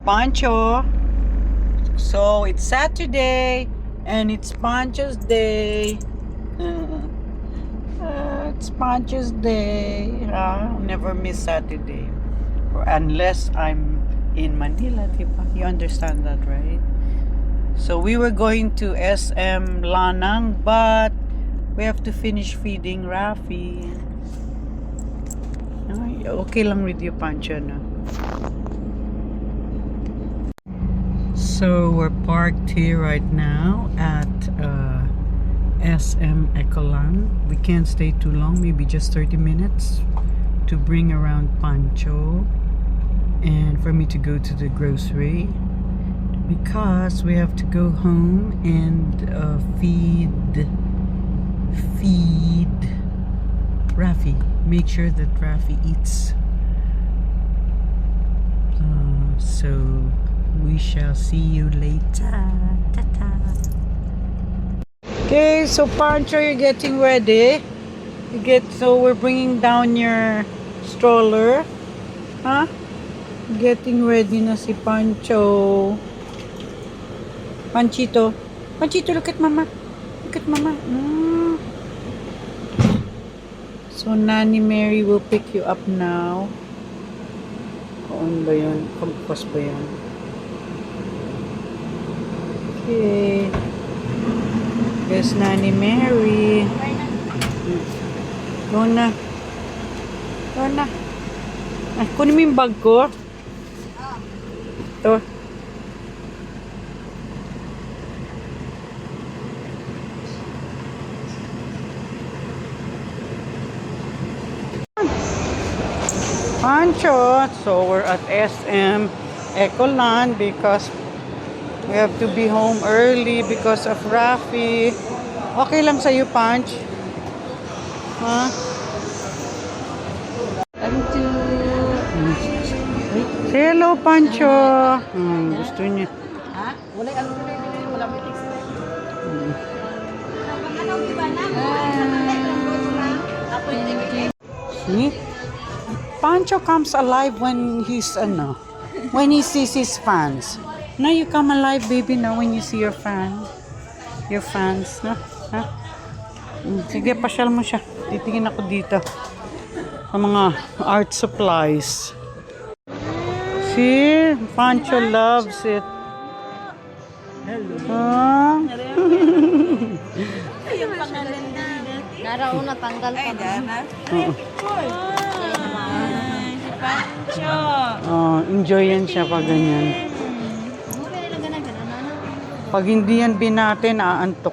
Pancho. So it's Saturday and it's Pancho's day. It's Pancho's day. I'll never miss Saturday. Unless I'm in Manila, diba? You understand that, right? So we were going to SM Lanang, but we have to finish feeding Rafi. Ay, okay lang with you, Pancho, no? So we're parked here right now at SM Ecolan. We can't stay too long, maybe just 30 minutes to bring around Pancho and for me to go to the grocery because we have to go home and feed Rafi. Make sure that Rafi eats. So we shall see you later. Ta-ta. Okay, so Pancho, you're getting ready. So we're bringing down your stroller. Huh? Getting ready na si Pancho. Panchito. Panchito, look at mama. Look at mama. So Nanny Mary will pick you up now. Kaon ba yun? Kampas ba yun? Okay. Yes, Nanny Mary. Go na. Go na. Ay, kunin mo yung bag ko. Ito. Pancho. So we're at SM Ecolan because we have to be home early because of Rafi. Okay lang sa'yo, Panch? Ha? Thank you. Say hello, Pancho. Gusto niya. Ha? Wala ano wala bilis. See? Pancho comes alive when when he sees his fans. No, you come alive, baby, now when you see your fans, no? Ha? Sige, pasyal mo siya. Titingin ako dito sa mga art supplies. See? Pancho loves it. Hello. Narauna tanggal pa na. Pancho. Enjoy yan siya pag ganyan. Pag hindi yan binate, naaantok.